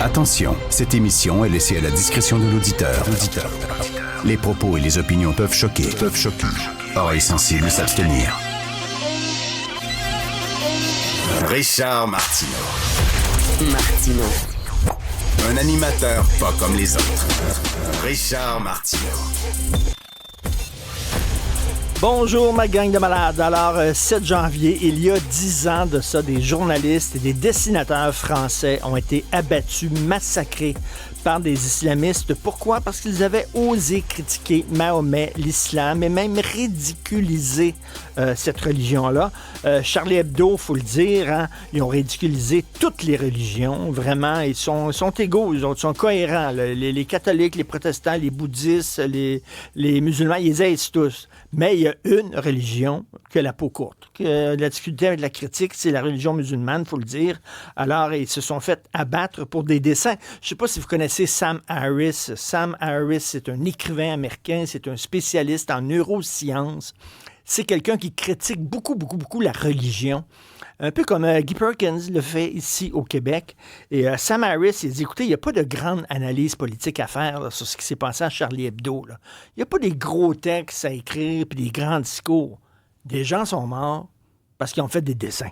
Attention, cette émission est laissée à la discrétion de l'auditeur. Les propos et les opinions peuvent choquer. Oreilles sensibles s'abstenir. Richard Martineau. Un animateur pas comme les autres. Richard Martineau. Bonjour ma gang de malades. Alors, 7 janvier, il y a 10 ans de ça, des journalistes et des dessinateurs français ont été abattus, massacrés par des islamistes. Pourquoi? Parce qu'ils avaient osé critiquer Mahomet, l'islam, et même ridiculiser cette religion-là. Charlie Hebdo, il faut le dire, hein, ils ont ridiculisé toutes les religions. Vraiment, ils sont égaux, ils sont cohérents. Les catholiques, les protestants, les bouddhistes, les musulmans, ils les aident tous. Mais il y a une religion qui a la peau courte. La difficulté avec la critique, c'est la religion musulmane, il faut le dire. Alors, ils se sont fait abattre pour des dessins. Je ne sais pas si vous connaissez Sam Harris. Sam Harris, c'est un écrivain américain, c'est un spécialiste en neurosciences. C'est quelqu'un qui critique beaucoup la religion. Un peu comme Guy Perkins le fait ici au Québec. Et Sam Harris, il dit, écoutez, il n'y a pas de grande analyse politique à faire là, sur ce qui s'est passé à Charlie Hebdo. Il n'y a pas des gros textes à écrire puis des grands discours. Des gens sont morts parce qu'ils ont fait des dessins.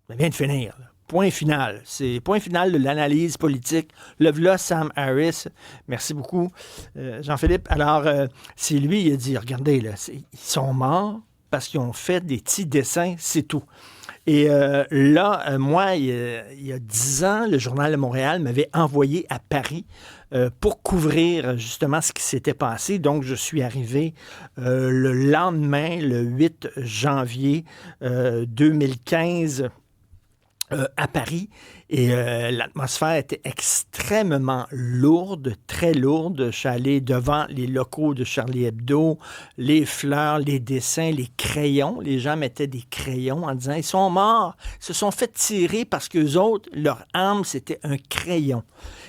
Ça vient de finir. Là. Point final. C'est point final de l'analyse politique. Le voilà, Sam Harris. Merci beaucoup, Jean-Philippe. Alors, c'est lui, il a dit, regardez, là, ils sont morts parce qu'ils ont fait des petits dessins, c'est tout. Et moi, il y a 10 ans, le Journal de Montréal m'avait envoyé à Paris pour couvrir justement ce qui s'était passé. Donc, je suis arrivé le lendemain, le 8 janvier 2015, à Paris. Et l'atmosphère était extrêmement lourde, très lourde. Je suis allé devant les locaux de Charlie Hebdo, les fleurs, les dessins, les crayons. Les gens mettaient des crayons en disant « Ils sont morts, ils se sont fait tirer parce qu'eux autres, leur arme, c'était un crayon. »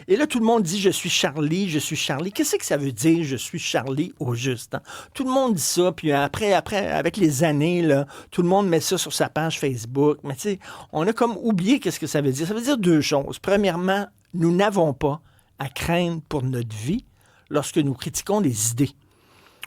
Et là, tout le monde dit « Je suis Charlie, je suis Charlie. » Qu'est-ce que ça veut dire « Je suis Charlie » au juste? Hein? Tout le monde dit ça, puis après, avec les années, là, tout le monde met ça sur sa page Facebook. Mais tu sais, on a comme oublié qu'est-ce que ça veut dire. Ça veut dire deux choses. Premièrement, nous n'avons pas à craindre pour notre vie lorsque nous critiquons des idées.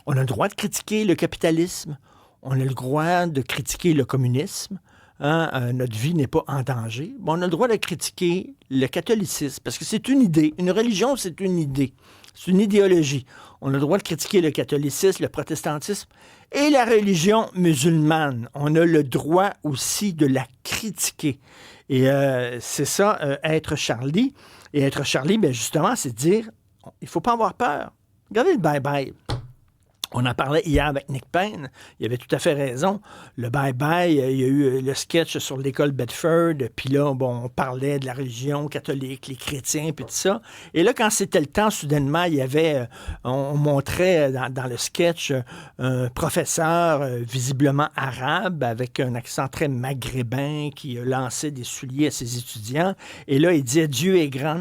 On a le droit de critiquer le capitalisme, on a le droit de critiquer le communisme, hein, notre vie n'est pas en danger. Bon, on a le droit de critiquer le catholicisme, parce que c'est une idée. Une religion, c'est une idée. C'est une idéologie. On a le droit de critiquer le catholicisme, le protestantisme et la religion musulmane. On a le droit aussi de la critiquer. Et c'est ça, être Charlie. Et être Charlie, bien justement, c'est dire, il ne faut pas avoir peur. Regardez le bye-bye. On en parlait hier avec Nick Payne. Il avait tout à fait raison. Le bye-bye, il y a eu le sketch sur l'école Bedford. Puis là, bon, on parlait de la religion catholique, les chrétiens, puis tout ça. Et là, quand c'était le temps, soudainement, il y avait... on montrait dans le sketch un professeur visiblement arabe avec un accent très maghrébin qui lançait des souliers à ses étudiants. Et là, il disait « Dieu est grand ».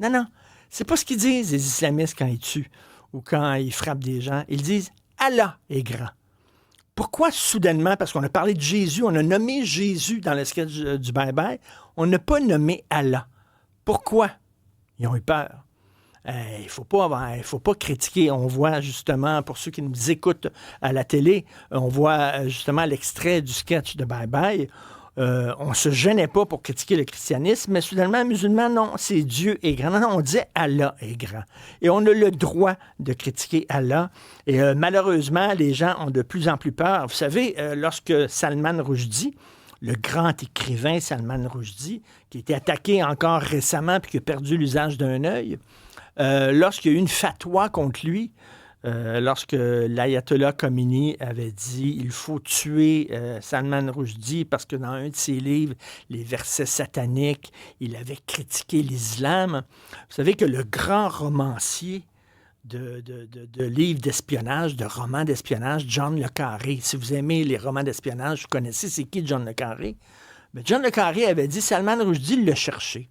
Non. C'est pas ce qu'ils disent, les islamistes, quand ils tuent ou quand ils frappent des gens. Ils disent « Allah est grand ». Pourquoi soudainement? Parce qu'on a parlé de Jésus, on a nommé Jésus dans le sketch du bye-bye, on n'a pas nommé Allah. Pourquoi? Ils ont eu peur. Il faut pas critiquer. On voit justement, pour ceux qui nous écoutent à la télé, on voit justement l'extrait du sketch de bye-bye. On ne se gênait pas pour critiquer le christianisme, mais soudainement, musulman, non, c'est Dieu est grand. Non, on disait Allah est grand. Et on a le droit de critiquer Allah. Et malheureusement, les gens ont de plus en plus peur. Vous savez, lorsque Salman Rushdie, le grand écrivain Salman Rushdie, qui a été attaqué encore récemment puis qui a perdu l'usage d'un œil, lorsqu'il y a eu une fatwa contre lui, lorsque l'ayatollah Khomeini avait dit il faut tuer Salman Rushdie parce que dans un de ses livres, les versets sataniques, il avait critiqué l'islam. Vous savez que le grand romancier de livres d'espionnage, de romans d'espionnage, John le Carré, si vous aimez les romans d'espionnage, vous connaissez c'est qui John le Carré? Mais John le Carré avait dit Salman Rushdie l'a cherché.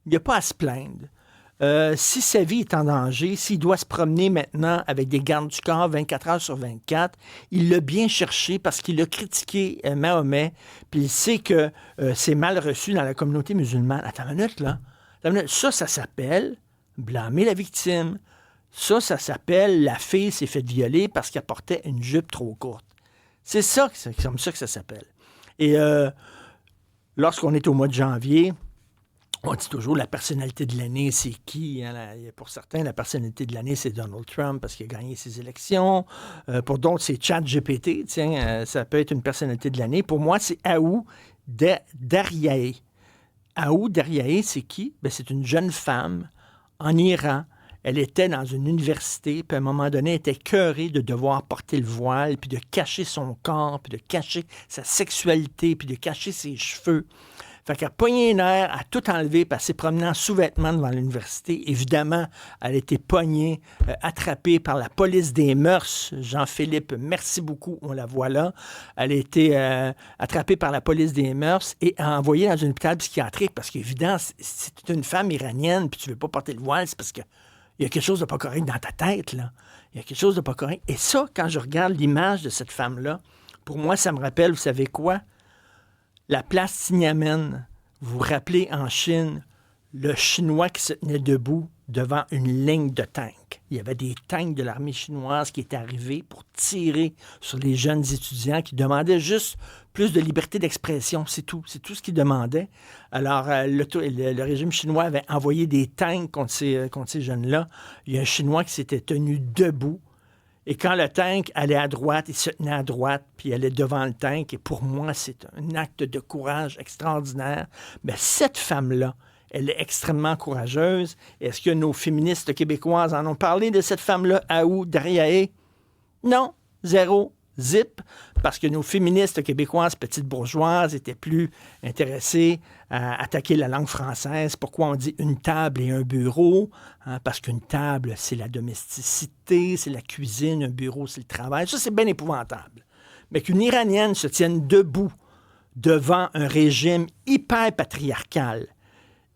Il n'y a pas à se plaindre. Si sa vie est en danger, s'il doit se promener maintenant avec des gardes du corps 24 heures sur 24, il l'a bien cherché parce qu'il a critiqué Mahomet, puis il sait que c'est mal reçu dans la communauté musulmane. Attends une minute, là. Ça s'appelle blâmer la victime. Ça s'appelle la fille s'est faite violer parce qu'elle portait une jupe trop courte. C'est comme ça que ça s'appelle. Et lorsqu'on est au mois de janvier, on dit toujours la personnalité de l'année, c'est qui? Hein? Pour certains, la personnalité de l'année, c'est Donald Trump parce qu'il a gagné ses élections. Pour d'autres, c'est ChatGPT. Ça peut être une personnalité de l'année. Pour moi, c'est Aou Daryaei. Aou Daryaei, c'est qui? Ben, c'est une jeune femme en Iran. Elle était dans une université, puis à un moment donné, elle était écœurée de devoir porter le voile, puis de cacher son corps, puis de cacher sa sexualité, puis de cacher ses cheveux. Fait qu'elle a pogné les nerfs, elle a tout enlevé, puis elle s'est promenée en sous-vêtements devant l'université. Évidemment, elle a été pognée, attrapée par la police des mœurs. Jean-Philippe, merci beaucoup, on la voit là. Elle a été attrapée par la police des mœurs et envoyée dans un hôpital psychiatrique parce qu'évidemment, si tu es une femme iranienne puis tu veux pas porter le voile, c'est parce que il y a quelque chose de pas correct dans ta tête, là. Il y a quelque chose de pas correct. Et ça, quand je regarde l'image de cette femme-là, pour moi, ça me rappelle, vous savez quoi? La place Tiananmen, vous vous rappelez en Chine, le Chinois qui se tenait debout devant une ligne de tanks. Il y avait des tanks de l'armée chinoise qui étaient arrivés pour tirer sur les jeunes étudiants qui demandaient juste plus de liberté d'expression. C'est tout ce qu'ils demandaient. Alors, le régime chinois avait envoyé des tanks contre ces jeunes-là. Il y a un Chinois qui s'était tenu debout. Et quand le tank allait à droite, il se tenait à droite, puis il allait devant le tank. Et pour moi, c'est un acte de courage extraordinaire. Mais cette femme-là, elle est extrêmement courageuse. Est-ce que nos féministes québécoises en ont parlé de cette femme-là, Aou Daryaei? Non, zéro, zip, parce que nos féministes québécoises petites bourgeoises étaient plus intéressées à attaquer la langue française. Pourquoi on dit une table et un bureau? Hein, parce qu'une table, c'est la domesticité, c'est la cuisine, un bureau, c'est le travail. Ça, c'est bien épouvantable. Mais qu'une Iranienne se tienne debout devant un régime hyper patriarcal,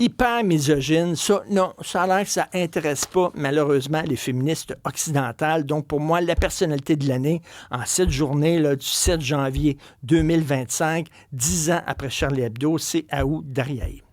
hyper misogyne, ça, non, ça a l'air que ça intéresse pas, malheureusement, les féministes occidentales. Donc, pour moi, la personnalité de l'année, en cette journée là, du 7 janvier 2025, 10 ans après Charlie Hebdo, c'est Aou Daryaei.